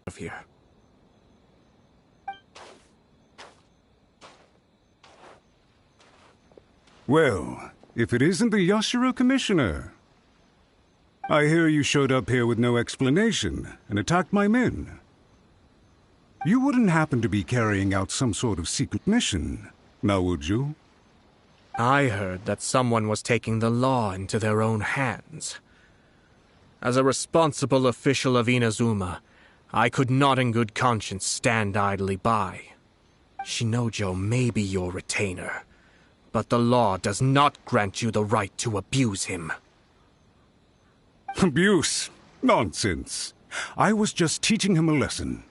of here. Well, if it isn't the Yashiro Commissioner. I hear you showed up here with no explanation and attacked my men. You wouldn't happen to be carrying out some sort of secret mission, now would you? I heard that someone was taking the law into their own hands. As a responsible official of Inazuma, I could not in good conscience stand idly by. Shinojo may be your retainer, but the law does not grant you the right to abuse him. Abuse? Nonsense. I was just teaching him a lesson.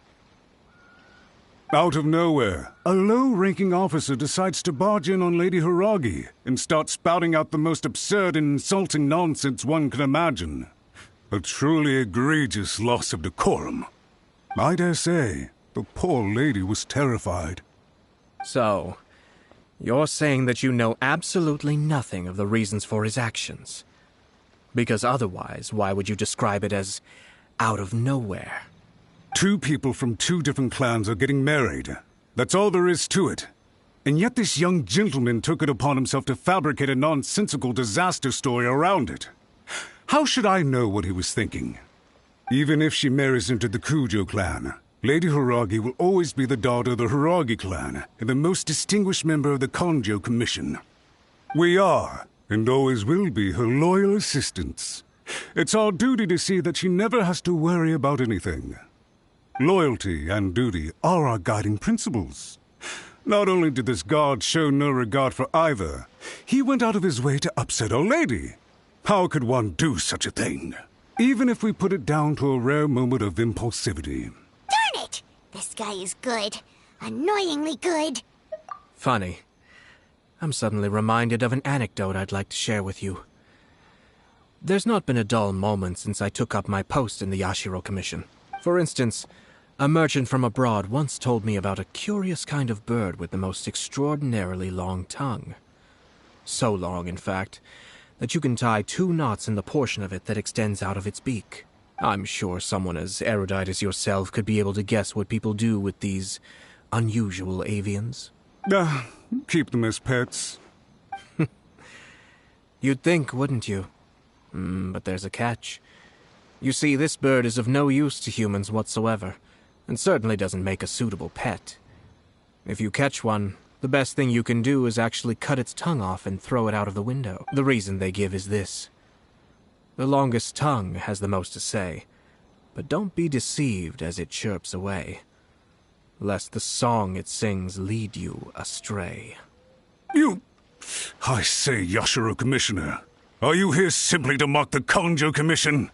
Out of nowhere, a low-ranking officer decides to barge in on Lady Hiragi and start spouting out the most absurd and insulting nonsense one can imagine. A truly egregious loss of decorum. I dare say, the poor lady was terrified. So, you're saying that you know absolutely nothing of the reasons for his actions? Because otherwise, why would you describe it as out of nowhere? Two people from two different clans are getting married. That's all there is to it. And yet this young gentleman took it upon himself to fabricate a nonsensical disaster story around it. How should I know what he was thinking? Even if she marries into the Kujo clan, Lady Hiragi will always be the daughter of the Hiragi clan and the most distinguished member of the Kanjo Commission. We are, and always will be, her loyal assistants. It's our duty to see that she never has to worry about anything. Loyalty and duty are our guiding principles. Not only did this guard show no regard for either, he went out of his way to upset our lady. How could one do such a thing? Even if we put it down to a rare moment of impulsivity. Darn it! This guy is good. Annoyingly good. Funny. I'm suddenly reminded of an anecdote I'd like to share with you. There's not been a dull moment since I took up my post in the Yashiro Commission. For instance, a merchant from abroad once told me about a curious kind of bird with the most extraordinarily long tongue. So long, in fact, that you can tie 2 knots in the portion of it that extends out of its beak. I'm sure someone as erudite as yourself could be able to guess what people do with these unusual avians. Keep them as pets. You'd think, wouldn't you? But there's a catch. You see, this bird is of no use to humans whatsoever, and certainly doesn't make a suitable pet. If you catch one, the best thing you can do is actually cut its tongue off and throw it out of the window. The reason they give is this. The longest tongue has the most to say, but don't be deceived as it chirps away, lest the song it sings lead you astray. I say, Yashiro Commissioner, are you here simply to mock the Kanjo Commission?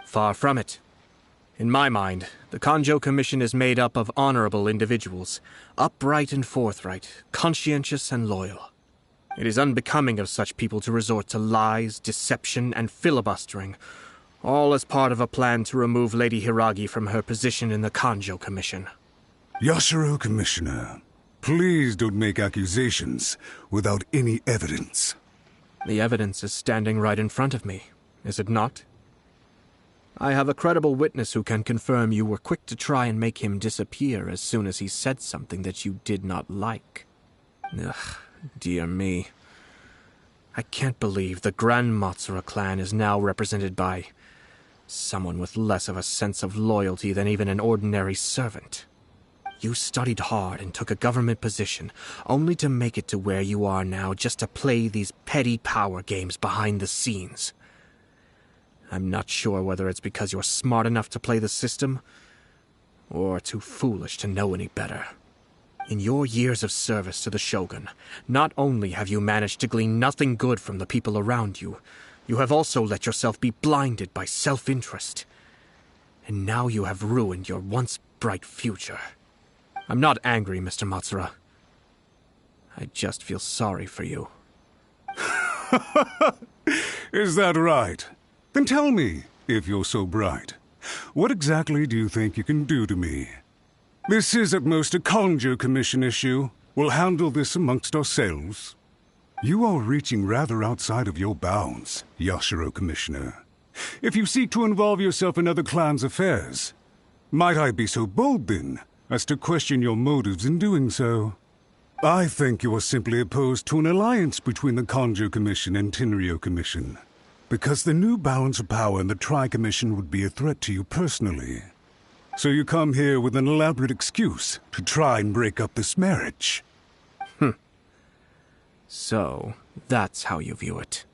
Far from it. In my mind, the Kanjo Commission is made up of honorable individuals, upright and forthright, conscientious and loyal. It is unbecoming of such people to resort to lies, deception, and filibustering, all as part of a plan to remove Lady Hiragi from her position in the Kanjo Commission. Yashiro Commissioner, please don't make accusations without any evidence. The evidence is standing right in front of me, is it not? I have a credible witness who can confirm you were quick to try and make him disappear as soon as he said something that you did not like. Ugh, dear me. I can't believe the Grand Matsura clan is now represented by someone with less of a sense of loyalty than even an ordinary servant. You studied hard and took a government position, only to make it to where you are now just to play these petty power games behind the scenes. I'm not sure whether it's because you're smart enough to play the system, or too foolish to know any better. In your years of service to the Shogun, not only have you managed to glean nothing good from the people around you, you have also let yourself be blinded by self-interest. And now you have ruined your once bright future. I'm not angry, Mr. Matsura. I just feel sorry for you. Is that right? Then tell me, if you're so bright, what exactly do you think you can do to me? This is at most a Kanjo Commission issue. We'll handle this amongst ourselves. You are reaching rather outside of your bounds, Yashiro Commissioner. if you seek to involve yourself in other clans' affairs. Might I be so bold, then, as to question your motives in doing so? I think you are simply opposed to an alliance between the Kanjo Commission and Tenryo Commission, because the new balance of power in the Tri-Commission would be a threat to you personally. So you come here with an elaborate excuse to try and break up this marriage. So, that's how you view it.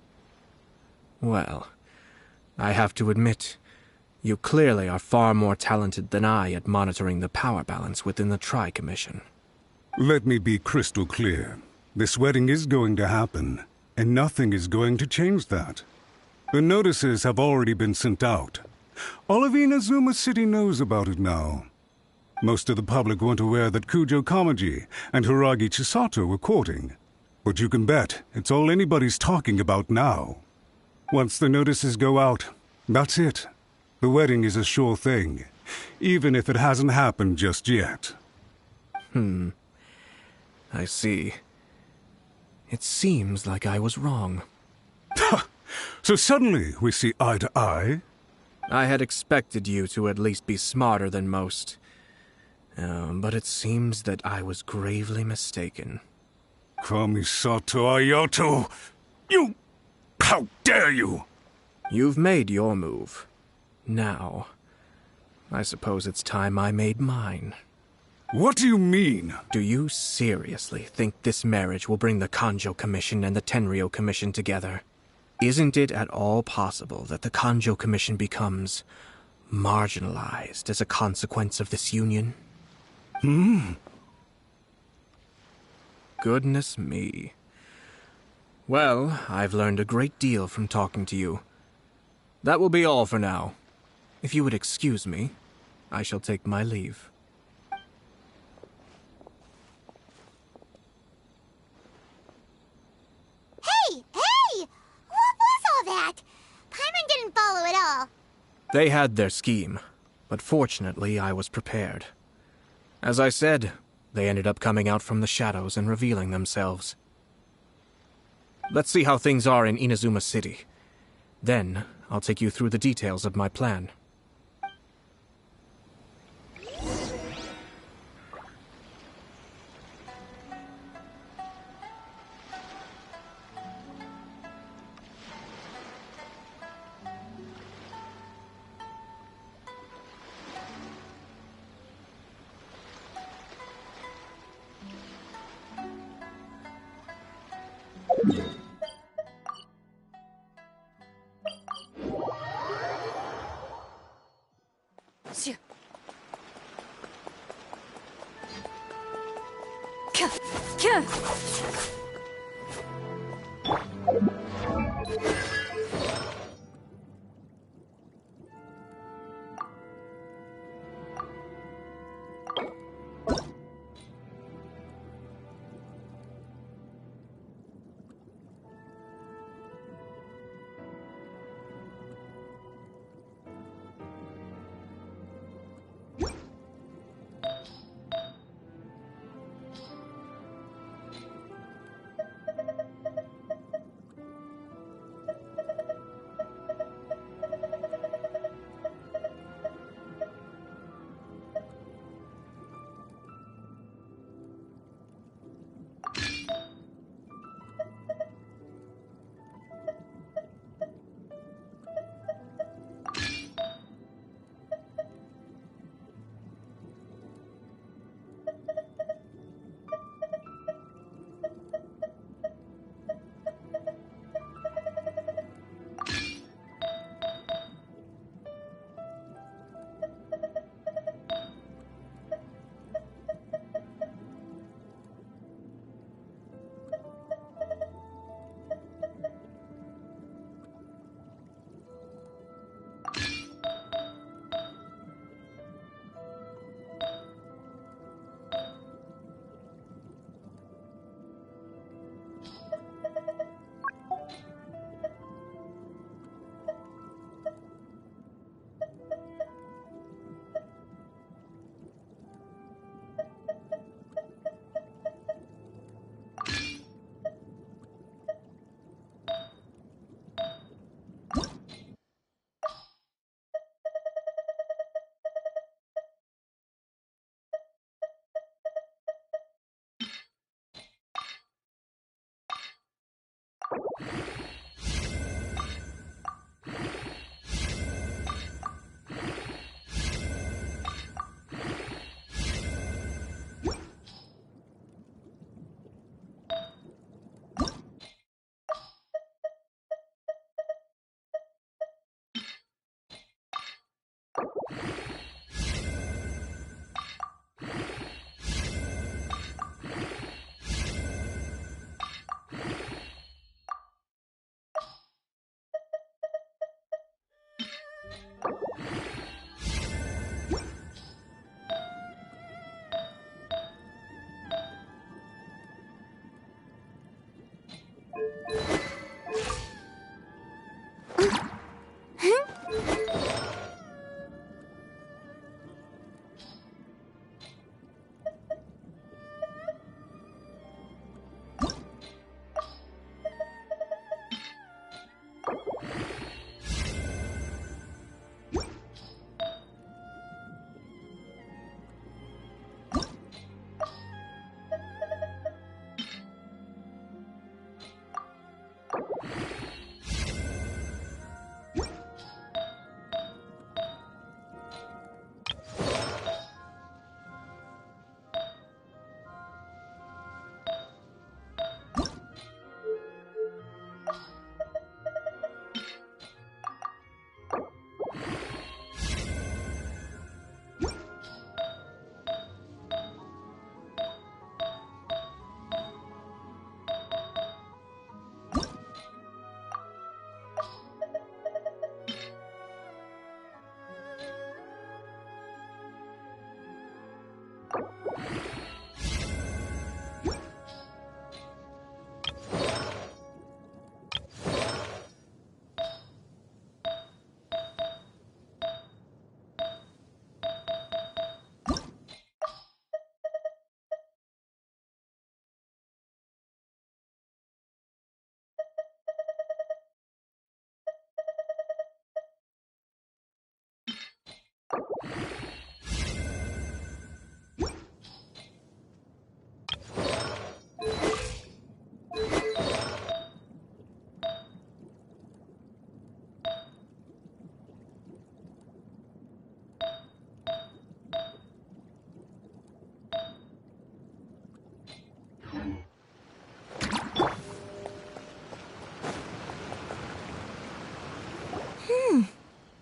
Well, I have to admit, you clearly are far more talented than I at monitoring the power balance within the Tri-Commission. Let me be crystal clear. This wedding is going to happen, and nothing is going to change that. The notices have already been sent out. All of Inazuma City knows about it now. Most of the public weren't aware that Kujo Kamaji and Hiragi Chisato were courting. But you can bet it's all anybody's talking about now. Once the notices go out, that's it. The wedding is a sure thing, even if it hasn't happened just yet. I see. It seems like I was wrong. So suddenly we see eye to eye? I had expected you to at least be smarter than most. But it seems that I was gravely mistaken. Kamisato Ayato! You... How dare you! You've made your move. Now, I suppose it's time I made mine. What do you mean? Do you seriously think this marriage will bring the Kanjo Commission and the Tenryo Commission together? Isn't it at all possible that the Kanjo Commission becomes marginalized as a consequence of this union? Goodness me. Well, I've learned a great deal from talking to you. That will be all for now. If you would excuse me, I shall take my leave. Hey! What was all that? Paimon didn't follow at all. They had their scheme, but fortunately I was prepared. As I said, they ended up coming out from the shadows and revealing themselves. Let's see how things are in Inazuma City. Then, I'll take you through the details of my plan.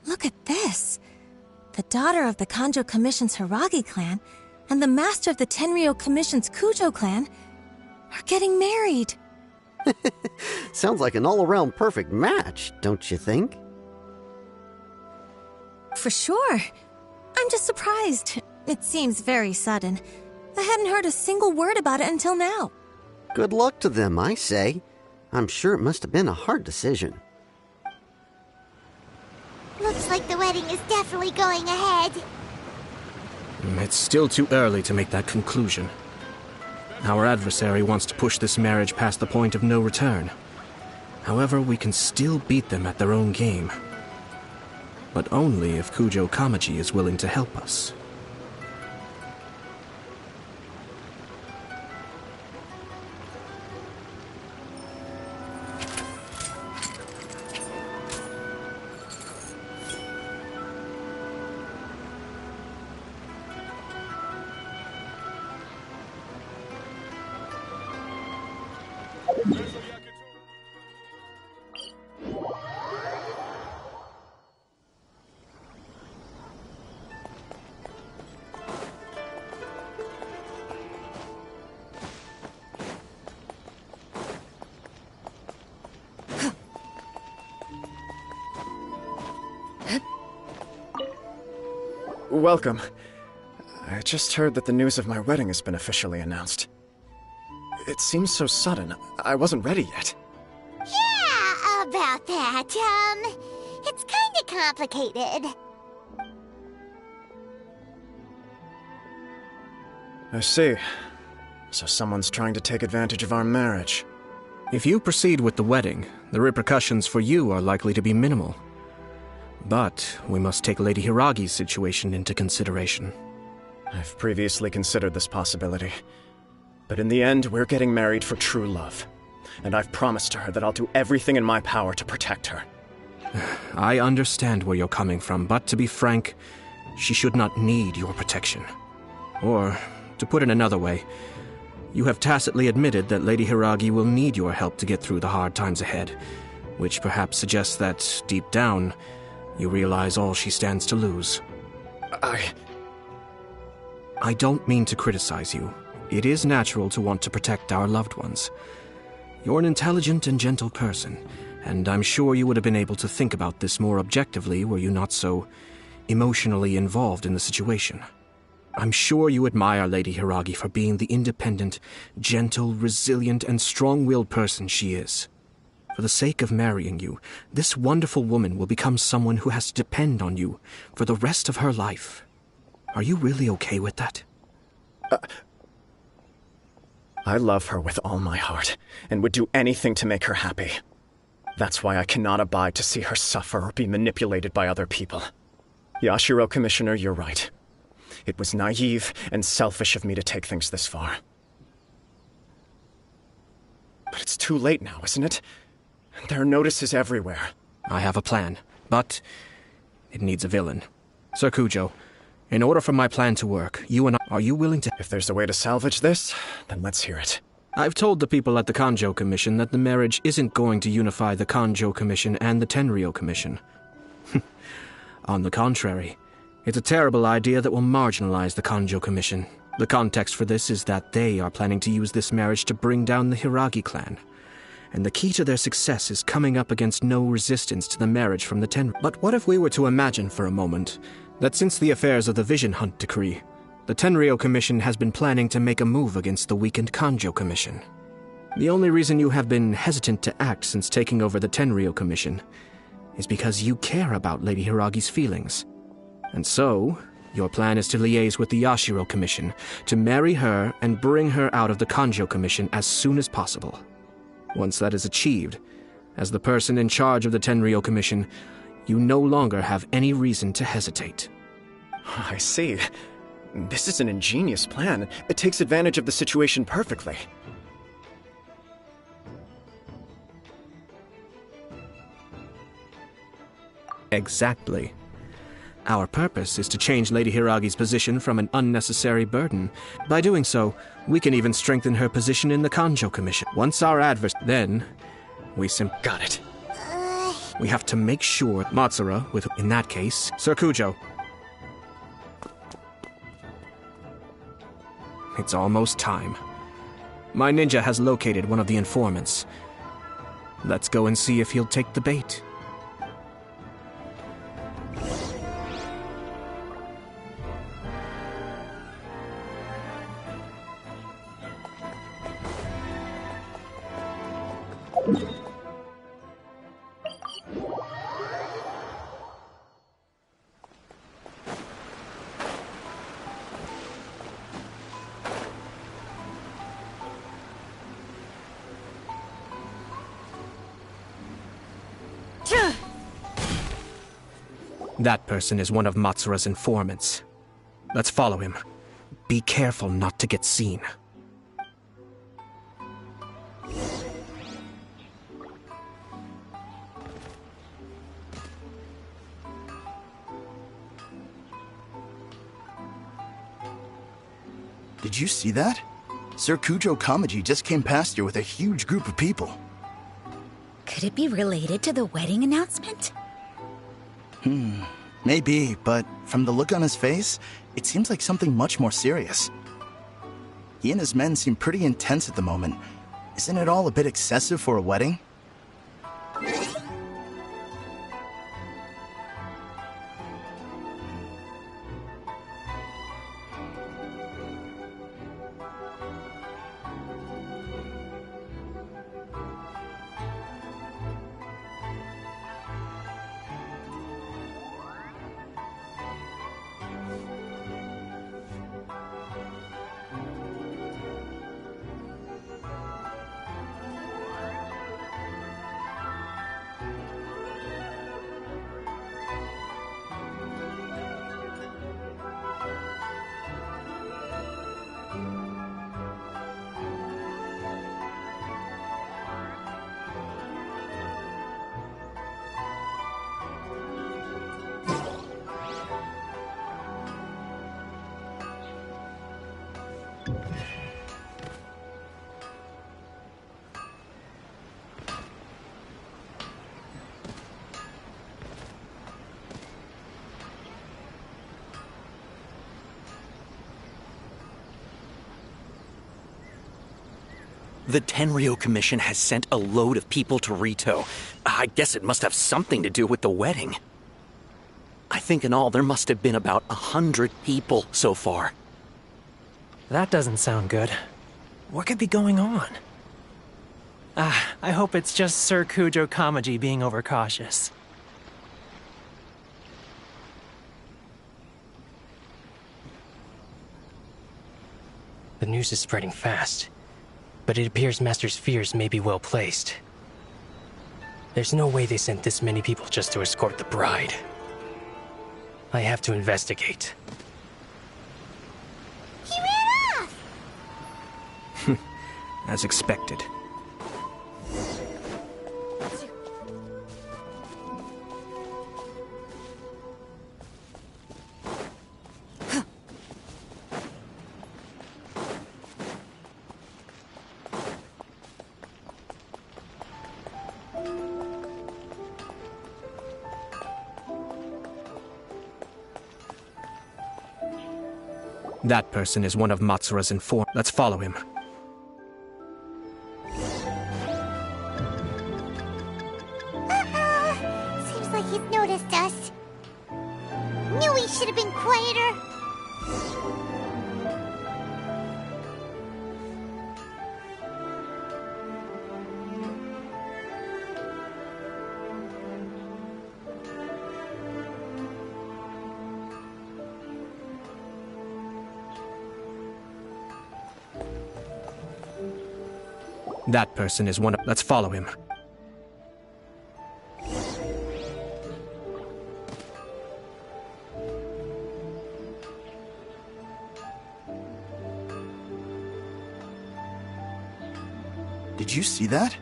Look at this. The daughter of the Kanjo Commission's Hiragi clan and the master of the Tenryo Commission's Kujo clan are getting married. Sounds like an all-around perfect match, don't you think? For sure. I'm just surprised. It seems very sudden. I hadn't heard a single word about it until now. Good luck to them, I say. I'm sure it must have been a hard decision. Looks like the wedding is definitely going ahead. It's still too early to make that conclusion. Our adversary wants to push this marriage past the point of no return. However, we can still beat them at their own game. But only if Kujo Kamaji is willing to help us. Welcome. I just heard that the news of my wedding has been officially announced. It seems so sudden. I wasn't ready yet. Yeah, about that. It's kinda complicated. I see. So someone's trying to take advantage of our marriage. If you proceed with the wedding, the repercussions for you are likely to be minimal. But we must take Lady Hiragi's situation into consideration. I've previously considered this possibility. But in the end, we're getting married for true love. And I've promised her that I'll do everything in my power to protect her. I understand where you're coming from, but to be frank, she should not need your protection. Or, to put it another way, you have tacitly admitted that Lady Hiragi will need your help to get through the hard times ahead, which perhaps suggests that, deep down, you realize all she stands to lose. I don't mean to criticize you. It is natural to want to protect our loved ones. You're an intelligent and gentle person, And I'm sure you would have been able to think about this more objectively were you not so emotionally involved in the situation. I'm sure you admire Lady Hiragi for being the independent, gentle, resilient, and strong-willed person she is. For the sake of marrying you, this wonderful woman will become someone who has to depend on you for the rest of her life. Are you really okay with that? I love her with all my heart, and would do anything to make her happy. That's why I cannot abide to see her suffer or be manipulated by other people. Yashiro, Commissioner, you're right. It was naive and selfish of me to take things this far. But it's too late now, isn't it? There are notices everywhere. I have a plan, but it needs a villain. Sir Kujo, in order for my plan to work, you and I... Are you willing to... If there's a way to salvage this, then let's hear it. I've told the people at the Kanjo Commission that the marriage isn't going to unify the Kanjo Commission and the Tenryou Commission. On the contrary, it's a terrible idea that will marginalize the Kanjo Commission. The context for this is that they are planning to use this marriage to bring down the Hiragi clan. And the key to their success is coming up against no resistance to the marriage from the Tenryou. But what if we were to imagine for a moment that since the affairs of the Vision Hunt Decree, the Tenryou Commission has been planning to make a move against the weakened Kanjo Commission? The only reason you have been hesitant to act since taking over the Tenryou Commission is because you care about Lady Hiragi's feelings. And so, your plan is to liaise with the Yashiro Commission to marry her and bring her out of the Kanjo Commission as soon as possible. Once that is achieved, as the person in charge of the Tenryou Commission, you no longer have any reason to hesitate. I see. This is an ingenious plan. It takes advantage of the situation perfectly. Exactly. Our purpose is to change Lady Hiragi's position from an unnecessary burden. By doing so, we can even strengthen her position in the Kanjo Commission. Once our then we Got it. We have to make sure Matsura, with, in that case, Sir Kujo. It's almost time. My ninja has located one of the informants. Let's go and see if he'll take the bait. That person is one of Matsura's informants. Let's follow him. Be careful not to get seen. Did you see that? Sir Kujo Kamaji just came past here with a huge group of people. Could it be related to the wedding announcement? Maybe, but from the look on his face, it seems like something much more serious. He and his men seem pretty intense at the moment. Isn't it all a bit excessive for a wedding? The Tenryou Commission has sent a load of people to Rito. I guess it must have something to do with the wedding. I think in all there must have been about 100 people so far. That doesn't sound good. What could be going on? I hope it's just Sir Kujo Kamaji being overcautious. The news is spreading fast, but it appears Master's fears may be well placed. There's no way they sent this many people just to escort the bride. I have to investigate. He ran off! As expected. That person is one of Matsura's informers. Let's follow him. Seems like he's noticed us. Knew he should have been quieter. That person is one of... Let's follow him. Did you see that?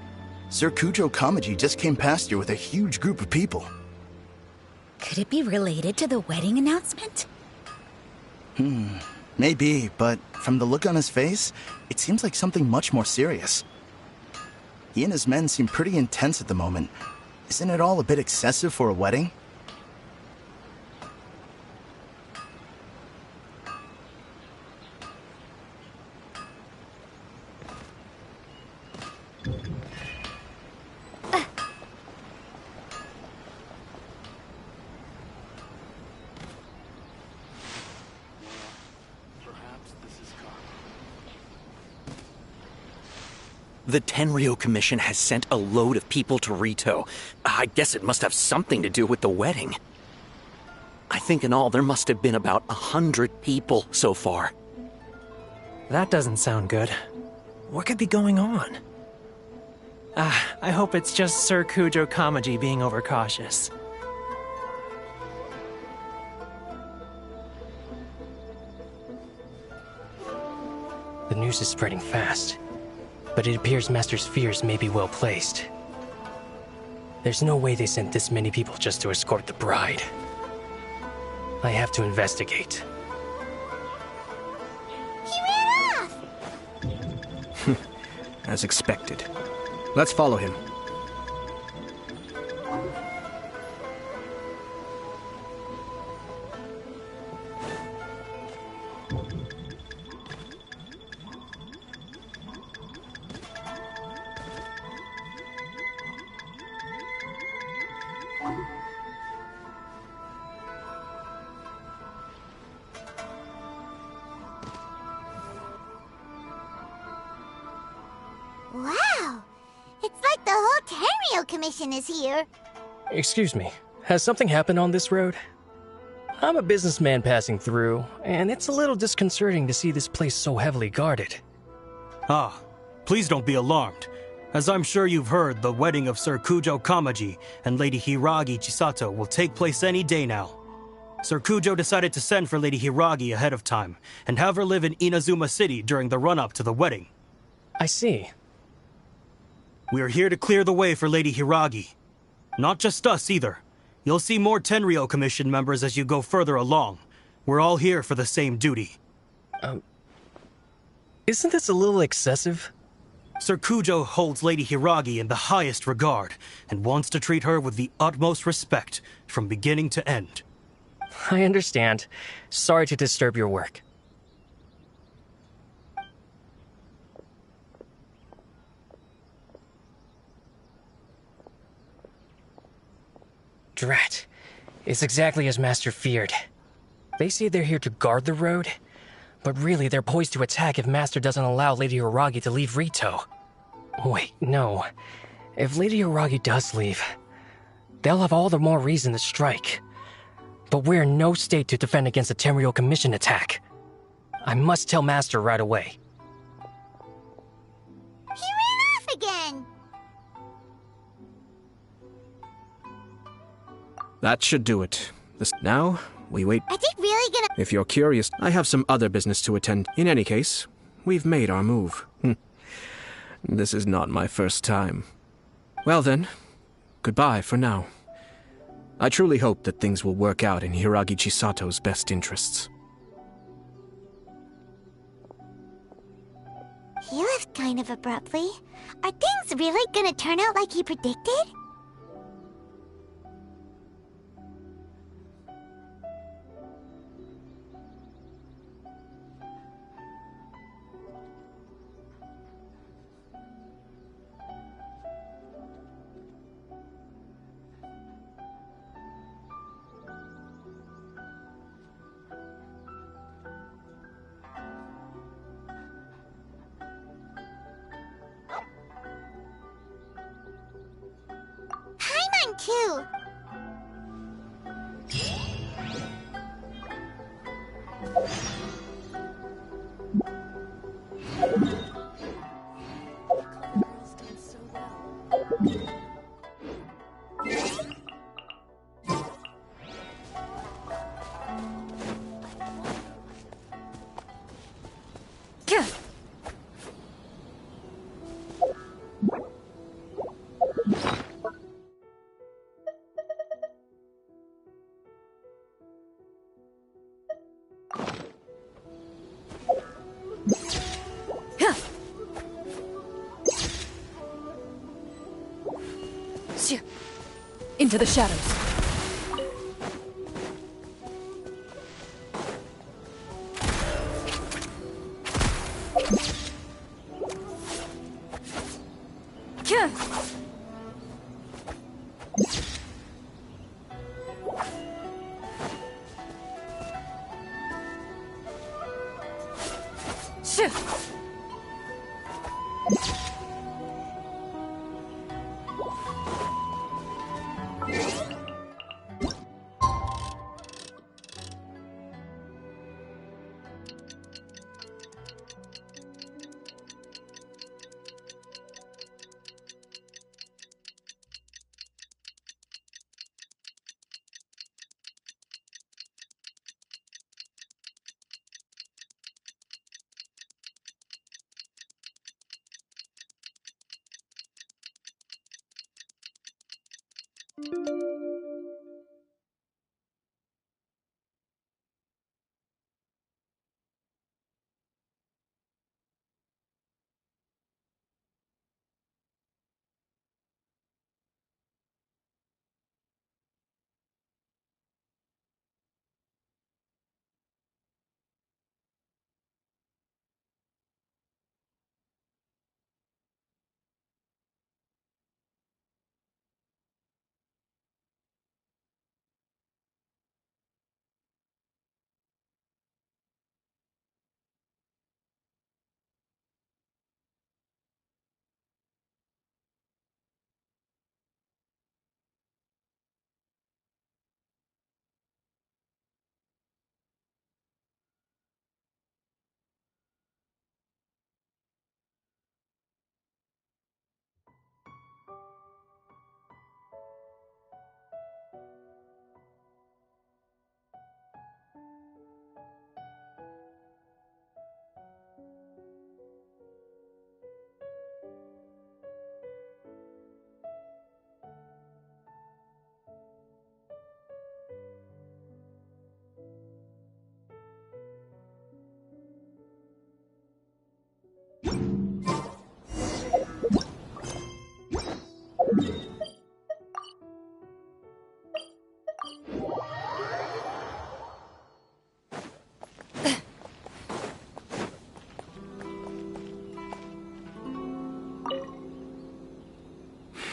Sir Kujo Kamaji just came past here with a huge group of people. Could it be related to the wedding announcement? Maybe, but from the look on his face, it seems like something much more serious. He and his men seem pretty intense at the moment. Isn't it all a bit excessive for a wedding? The Tenryo Commission has sent a load of people to Rito. I guess it must have something to do with the wedding. I think in all there must have been about 100 people so far. That doesn't sound good. What could be going on? I hope it's just Sir Kujo Kamaji being overcautious. The news is spreading fast, but it appears Master's fears may be well placed. There's no way they sent this many people just to escort the bride. I have to investigate. He ran off! As expected. Let's follow him. Wow! It's like the whole Tenryo Commission is here. Excuse me, has something happened on this road? I'm a businessman passing through, and it's a little disconcerting to see this place so heavily guarded. Ah, please don't be alarmed. As I'm sure you've heard, the wedding of Sir Kujo Kamaji and Lady Hiragi Chisato will take place any day now. Sir Kujo decided to send for Lady Hiragi ahead of time, and have her live in Inazuma City during the run-up to the wedding. I see. We are here to clear the way for Lady Hiragi. Not just us, either. You'll see more Tenryo Commission members as you go further along. We're all here for the same duty. Isn't this a little excessive? Sir Kujo holds Lady Hiragi in the highest regard, and wants to treat her with the utmost respect, from beginning to end. I understand. Sorry to disturb your work. Drat. It's exactly as Master feared. They say they're here to guard the road, but really they're poised to attack if Master doesn't allow Lady Hiragi to leave Rito. Wait, no. If Lady Hiragi does leave, they'll have all the more reason to strike. But we're in no state to defend against a Tenryou Commission attack. I must tell Master right away. He ran off again! That should do it. Now, we wait. Is it really gonna— If you're curious, I have some other business to attend. In any case, we've made our move. This is not my first time. Well then, goodbye for now. I truly hope that things will work out in Hiragi Chisato's best interests. He left kind of abruptly. Are things really gonna turn out like he predicted? Paimon too. Into the shadows.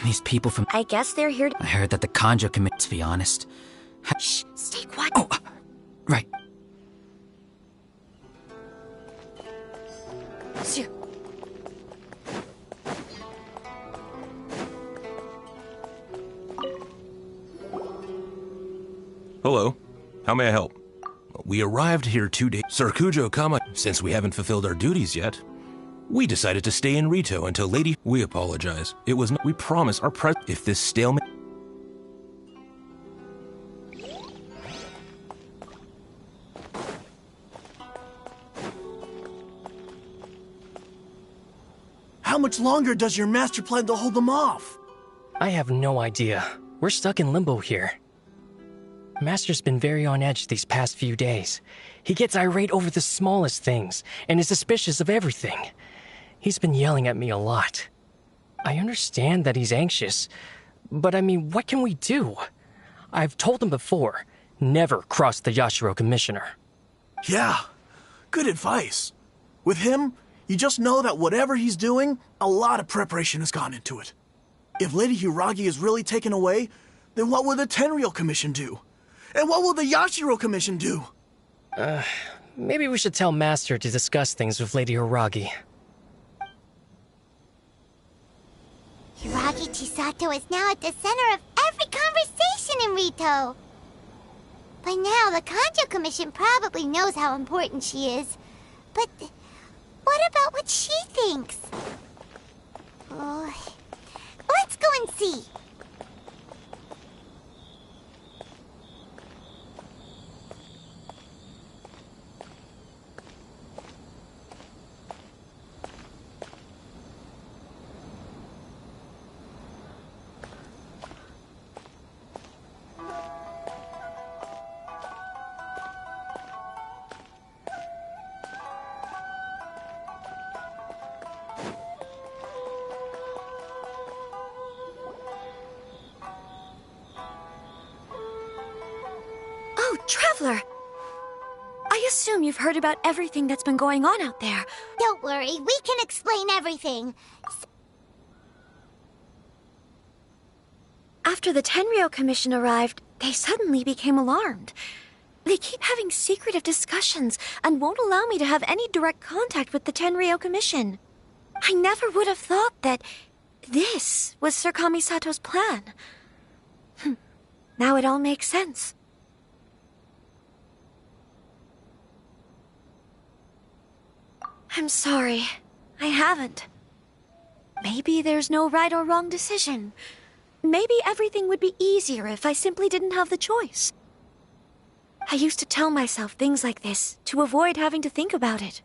These people from... I guess they're here to... I heard that the Kanjo commit, to be honest. Shh, stay quiet. Oh, right. Sir. Hello. How may I help? We arrived here 2 days... Sir Kujo Kama, since we haven't fulfilled our duties yet, we decided to stay in Rito until Lady... We apologize. It was not... We promise our if this stalemate... How much longer does your master plan to hold them off? I have no idea. We're stuck in limbo here. Master's been very on edge these past few days. He gets irate over the smallest things, and is suspicious of everything. He's been yelling at me a lot. I understand that he's anxious, but I mean, what can we do? I've told him before, never cross the Yashiro Commissioner. Yeah, good advice. With him, you just know that whatever he's doing, a lot of preparation has gone into it. If Lady Hiragi is really taken away, then what will the Tenryou Commission do? And what will the Yashiro Commission do? Maybe we should tell Master to discuss things with Lady Hiragi. Hiragi Chisato is now at the center of every conversation in Rito. By now, the Kanjo Commission probably knows how important she is. But what about what she thinks? Let's go and see. Oh, Traveler! I assume you've heard about everything that's been going on out there. Don't worry, we can explain everything. After the Tenryou Commission arrived, they suddenly became alarmed. They keep having secretive discussions and won't allow me to have any direct contact with the Tenryou Commission. I never would have thought that this was Sir Kamisato's plan. Now it all makes sense. I'm sorry. I haven't. Maybe there's no right or wrong decision. Maybe everything would be easier if I simply didn't have the choice. I used to tell myself things like this to avoid having to think about it.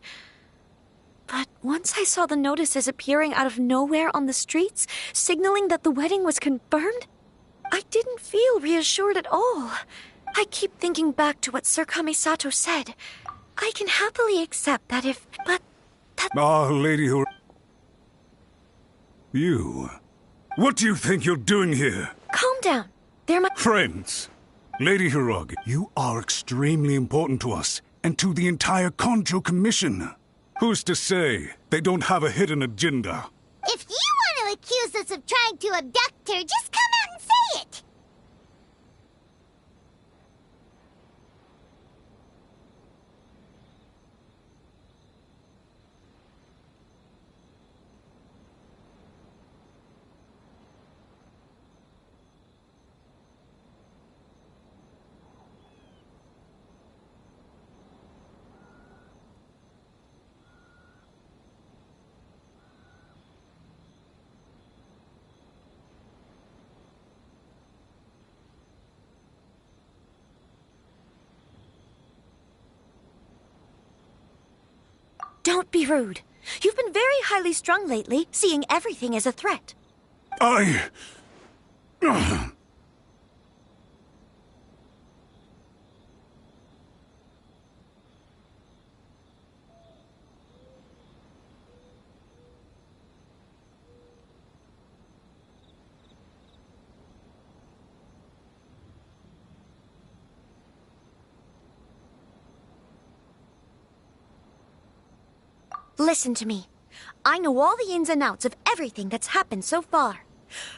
But once I saw the notices appearing out of nowhere on the streets, signaling that the wedding was confirmed, I didn't feel reassured at all. I keep thinking back to what Sir Kamisato said. I can happily accept that if... But that... Ah, Lady Hor... You... What do you think you're doing here? Calm down. They're my... Friends. Lady Hiragi, you are extremely important to us, and to the entire Kanjo Commission. Who's to say they don't have a hidden agenda? If you want to accuse us of trying to abduct her, just come out and say it! Don't be rude. You've been very highly strung lately, seeing everything as a threat. Listen to me. I know all the ins and outs of everything that's happened so far.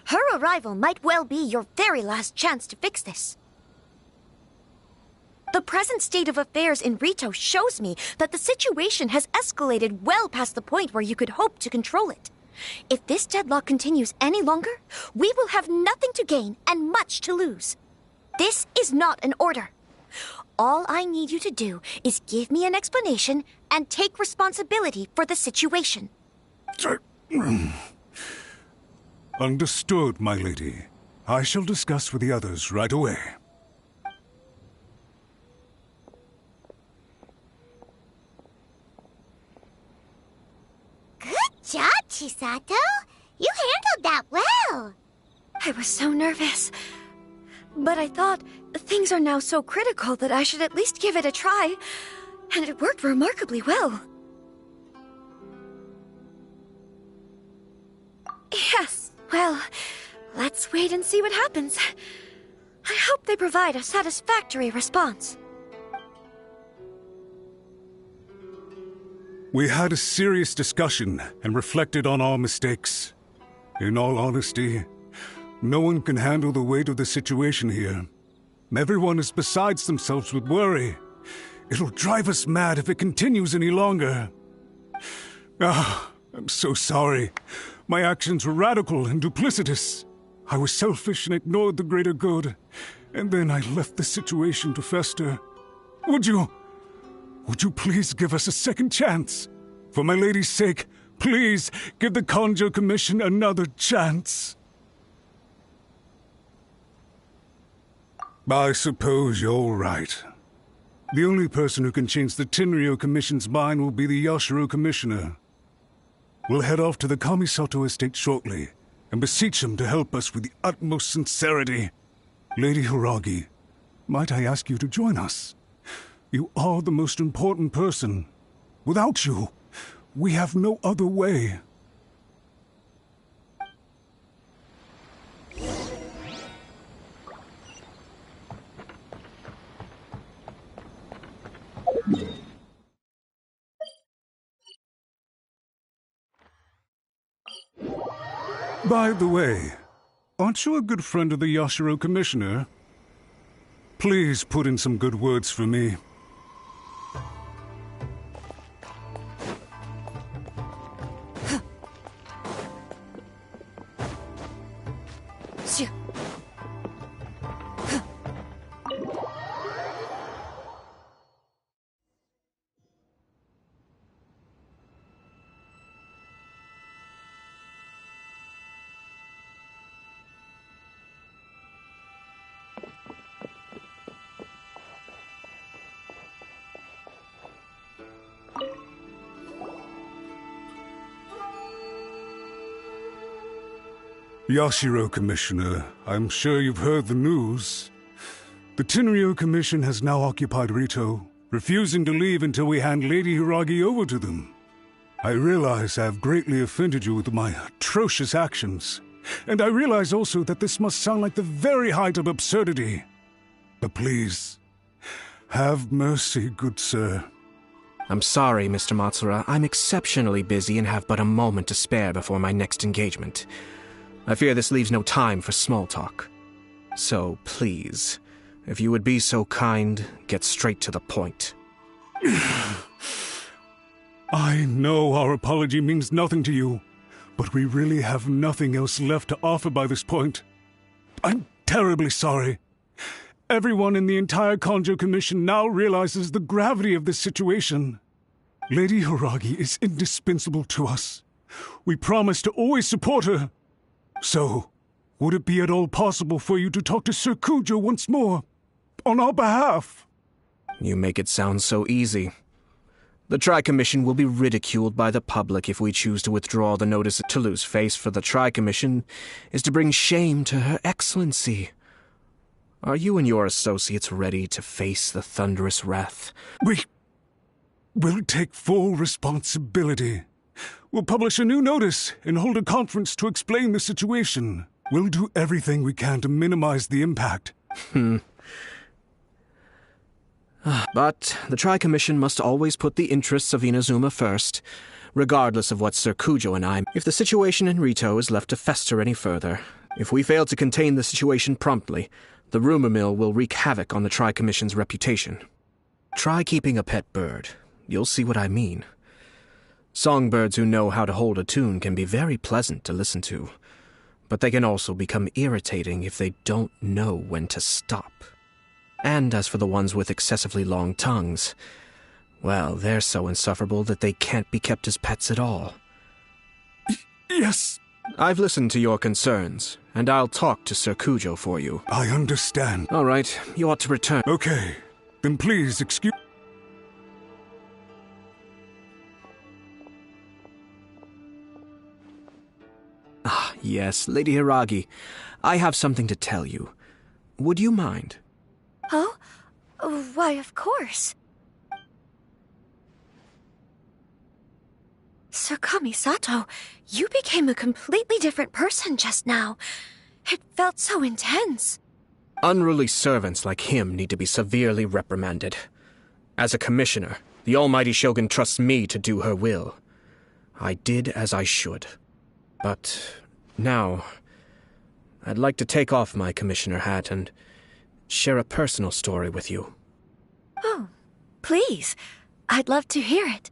Her arrival might well be your very last chance to fix this. The present state of affairs in Rito shows me that the situation has escalated well past the point where you could hope to control it. If this deadlock continues any longer, we will have nothing to gain and much to lose. This is not an order. All I need you to do is give me an explanation and take responsibility for the situation. Understood, my lady. I shall discuss with the others right away. Good job, Chisato. You handled that well. I was so nervous. But I thought things are now so critical that I should at least give it a try. And it worked remarkably well. Yes, well, let's wait and see what happens. I hope they provide a satisfactory response. We had a serious discussion and reflected on our mistakes. In all honesty, no one can handle the weight of the situation here. Everyone is beside themselves with worry. It'll drive us mad if it continues any longer. I'm so sorry. My actions were radical and duplicitous. I was selfish and ignored the greater good. And then I left the situation to fester. Would you please give us a second chance? For my lady's sake, please give the Kanjo Commission another chance. I suppose you're right. The only person who can change the Tenryou Commission's mind will be the Yashiro Commissioner. We'll head off to the Kamisato estate shortly and beseech him to help us with the utmost sincerity. Lady Hiragi, might I ask you to join us? You are the most important person. Without you, we have no other way. By the way, aren't you a good friend of the Yashiro Commissioner? Please put in some good words for me. Yashiro Commissioner, I'm sure you've heard the news. The Tenryou Commission has now occupied Rito, refusing to leave until we hand Lady Hiragi over to them. I realize I have greatly offended you with my atrocious actions, and I realize also that this must sound like the very height of absurdity. But please, have mercy, good sir. I'm sorry, Mr. Matsura. I'm exceptionally busy and have but a moment to spare before my next engagement. I fear this leaves no time for small talk. So, please, if you would be so kind, get straight to the point. I know our apology means nothing to you, but we really have nothing else left to offer by this point. I'm terribly sorry. Everyone in the entire Kanjo Commission now realizes the gravity of this situation. Lady Hiragi is indispensable to us. We promise to always support her. So, would it be at all possible for you to talk to Sir Kujo once more, on our behalf? You make it sound so easy. The Tri-Commission will be ridiculed by the public if we choose to withdraw the notice. To lose face for the Tri-Commission is to bring shame to Her Excellency. Are you and your associates ready to face the thunderous wrath? We'll take full responsibility. We'll publish a new notice and hold a conference to explain the situation. We'll do everything we can to minimize the impact. But the Tri-Commission must always put the interests of Inazuma first. regardless of what Sir Kujo and I... If the situation in Rito is left to fester any further, if we fail to contain the situation promptly, the rumor mill will wreak havoc on the Tri-Commission's reputation. Try keeping a pet bird. You'll see what I mean. Songbirds who know how to hold a tune can be very pleasant to listen to, but they can also become irritating if they don't know when to stop. And as for the ones with excessively long tongues, well, they're so insufferable that they can't be kept as pets at all. Yes. I've listened to your concerns, and I'll talk to Sir Kujo for you. I understand. All right, you ought to return. Okay, then please excuse... Ah, yes, Lady Hiragi. I have something to tell you. Would you mind? Oh? Why, of course. Sir Kamisato, you became a completely different person just now. It felt so intense. Unruly servants like him need to be severely reprimanded. As a commissioner, the Almighty Shogun trusts me to do her will. I did as I should. But now, I'd like to take off my commissioner hat and share a personal story with you. Oh, please. I'd love to hear it.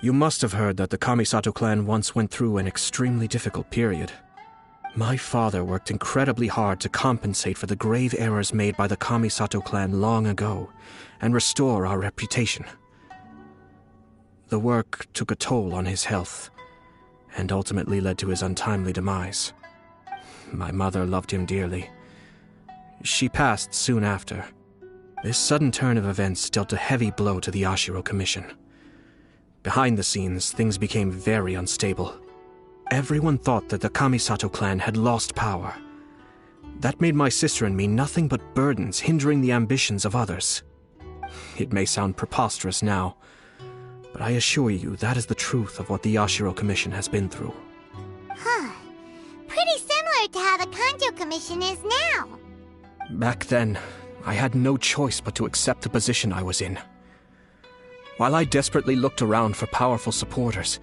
You must have heard that the Kamisato clan once went through an extremely difficult period. My father worked incredibly hard to compensate for the grave errors made by the Kamisato clan long ago and restore our reputation. The work took a toll on his health and ultimately led to his untimely demise. My mother loved him dearly. She passed soon after. This sudden turn of events dealt a heavy blow to the Ashiro Commission. Behind the scenes, things became very unstable. Everyone thought that the Kamisato clan had lost power. That made my sister and me nothing but burdens hindering the ambitions of others. It may sound preposterous now, but I assure you that is the truth of what the Ashiro Commission has been through. Huh. Pretty similar to how the Kanjo Commission is now. Back then, I had no choice but to accept the position I was in. While I desperately looked around for powerful supporters,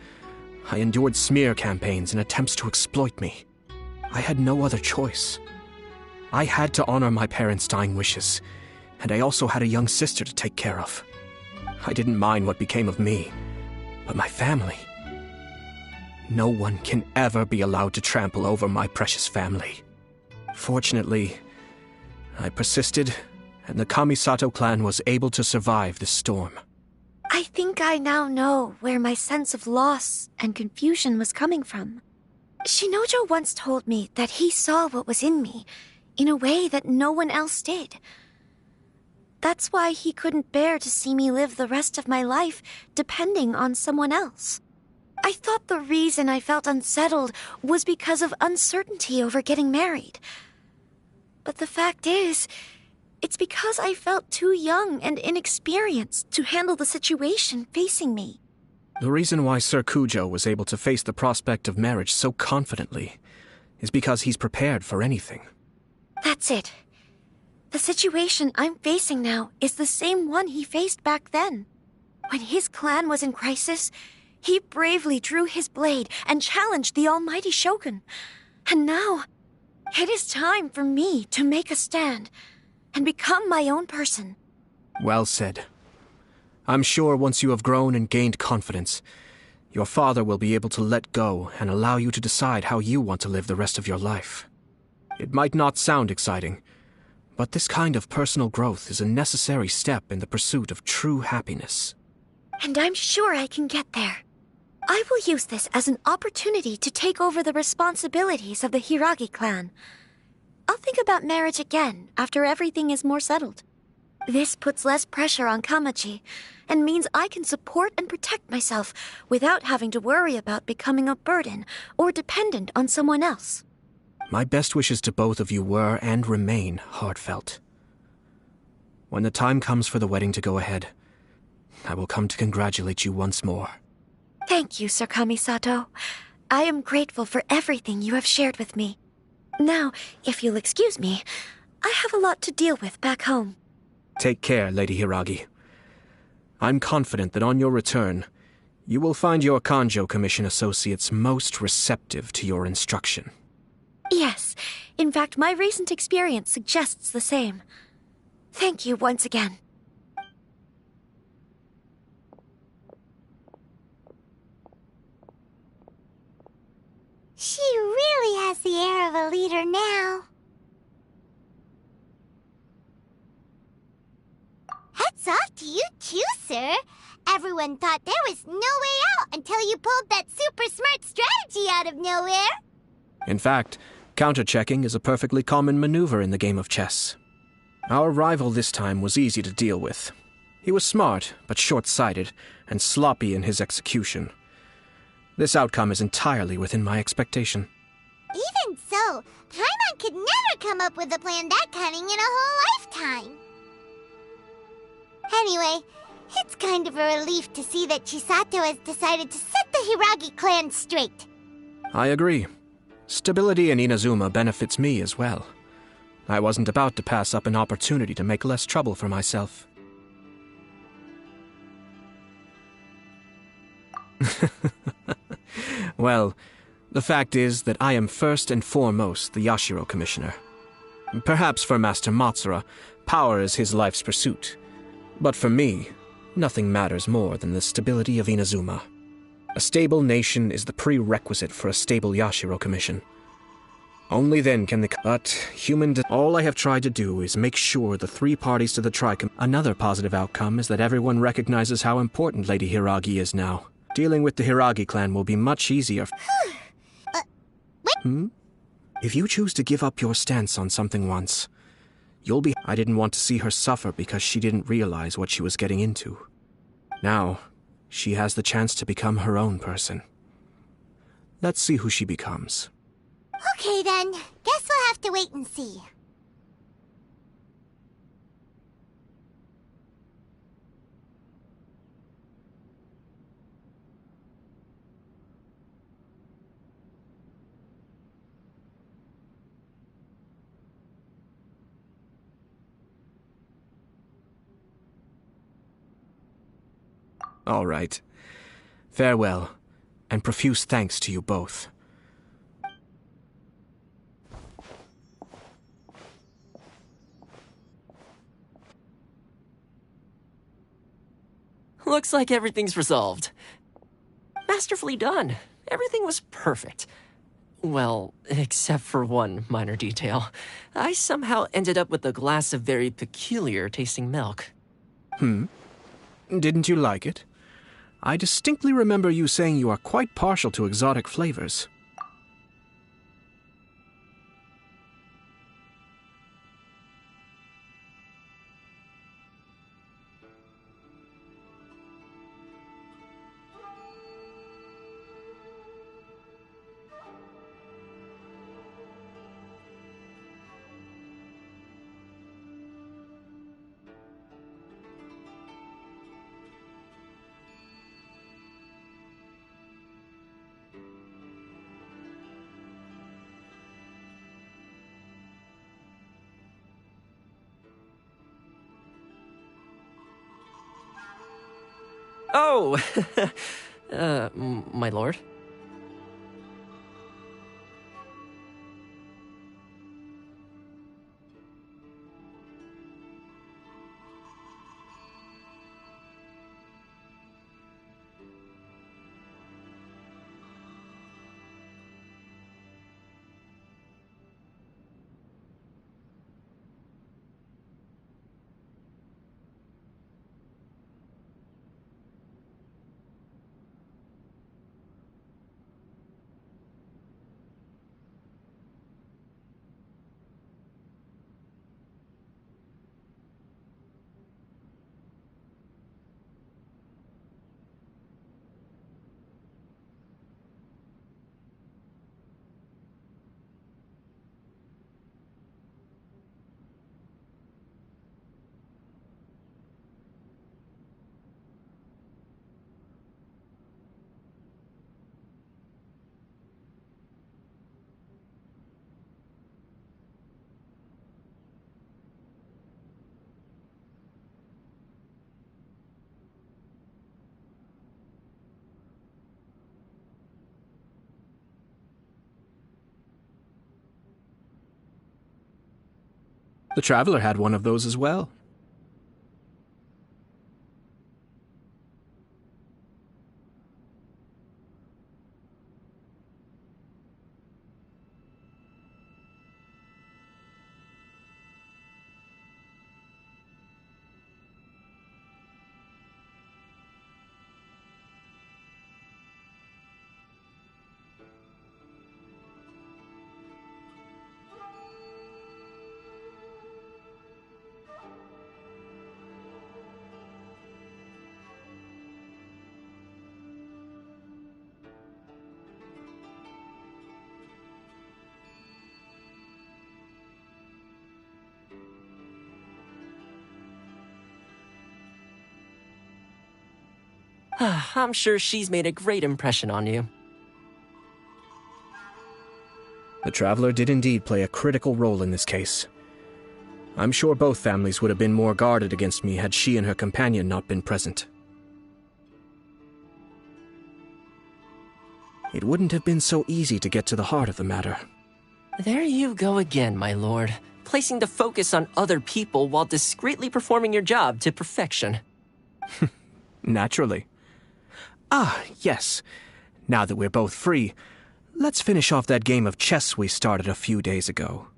I endured smear campaigns and attempts to exploit me. I had no other choice. I had to honor my parents' dying wishes, and I also had a young sister to take care of. I didn't mind what became of me, but my family. No one can ever be allowed to trample over my precious family. Fortunately, I persisted, and the Kamisato clan was able to survive this storm. I think I now know where my sense of loss and confusion was coming from. Shinojo once told me that he saw what was in me in a way that no one else did. That's why he couldn't bear to see me live the rest of my life depending on someone else. I thought the reason I felt unsettled was because of uncertainty over getting married. But the fact is, it's because I felt too young and inexperienced to handle the situation facing me. The reason why Sir Kujo was able to face the prospect of marriage so confidently is because he's prepared for anything. That's it. The situation I'm facing now is the same one he faced back then. When his clan was in crisis, he bravely drew his blade and challenged the Almighty Shogun. And now, it is time for me to make a stand and become my own person. Well said. I'm sure once you have grown and gained confidence, your father will be able to let go and allow you to decide how you want to live the rest of your life. It might not sound exciting, but this kind of personal growth is a necessary step in the pursuit of true happiness. And I'm sure I can get there. I will use this as an opportunity to take over the responsibilities of the Hiragi clan. I'll think about marriage again after everything is more settled. This puts less pressure on Kamaji, and means I can support and protect myself without having to worry about becoming a burden or dependent on someone else. My best wishes to both of you were and remain heartfelt. When the time comes for the wedding to go ahead, I will come to congratulate you once more. Thank you, Sir Kamisato. I am grateful for everything you have shared with me. Now, if you'll excuse me, I have a lot to deal with back home. Take care, Lady Hiragi. I'm confident that on your return, You will find your Kanjo Commission associates most receptive to your instruction. Yes. In fact, my recent experience suggests the same. Thank you once again. She really has the air of a leader now. Hats off to you too, sir. Everyone thought there was no way out until you pulled that super smart strategy out of nowhere. In fact, counter-checking is a perfectly common maneuver in the game of chess. Our rival this time was easy to deal with. He was smart, but short-sighted, and sloppy in his execution. This outcome is entirely within my expectation. Even so, Paimon could never come up with a plan that cunning in a whole lifetime. Anyway, it's kind of a relief to see that Chisato has decided to set the Hiragi clan straight. I agree. Stability in Inazuma benefits me as well. I wasn't about to pass up an opportunity to make less trouble for myself. Well, the fact is that I am first and foremost the Yashiro Commissioner. Perhaps for Master Matsura, power is his life's pursuit. But for me, nothing matters more than the stability of Inazuma. A stable nation is the prerequisite for a stable Yashiro Commission. Only then can all I have tried to do is make sure the three parties to the Tricom. Another positive outcome is that everyone recognizes how important Lady Hiragi is now. Dealing with the Hiragi clan will be much easier. If you choose to give up your stance on something once, I didn't want to see her suffer because she didn't realize what she was getting into. Now, she has the chance to become her own person. Let's see who she becomes. Okay then, guess we'll have to wait and see. All right. Farewell, and profuse thanks to you both. Looks like everything's resolved. Masterfully done. Everything was perfect. Well, except for one minor detail. I somehow ended up with a glass of very peculiar tasting milk. Didn't you like it? I distinctly remember you saying you are quite partial to exotic flavors. Oh! My lord? The Traveler had one of those as well. I'm sure she's made a great impression on you. The Traveler did indeed play a critical role in this case. I'm sure both families would have been more guarded against me had she and her companion not been present. It wouldn't have been so easy to get to the heart of the matter. There you go again, my lord. Placing the focus on other people while discreetly performing your job to perfection. Naturally. Ah, yes. Now that we're both free, let's finish off that game of chess we started a few days ago.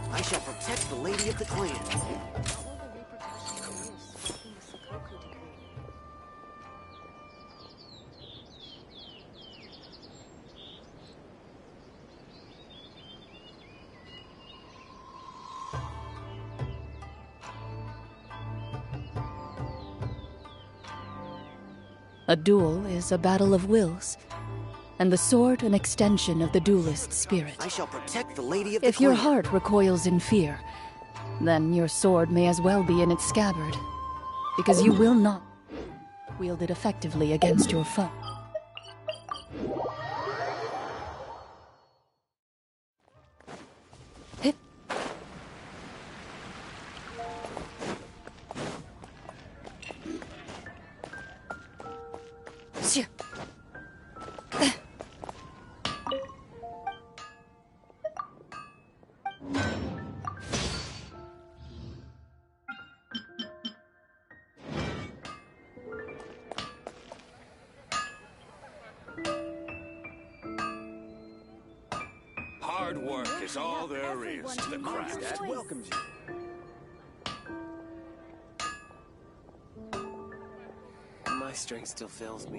I shall protect the lady of the clan. A duel is a battle of wills, and the sword an extension of the duelist's spirit. I shall protect the lady of the If your clan. heart recoils in fear, then your sword may as well be in its scabbard, because you will not wield it effectively against your foe. Hard work is all there is to the craft. Dad welcomes you. My strength still fails me.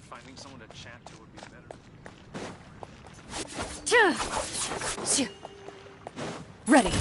Finding someone to chat to would be better. Ready.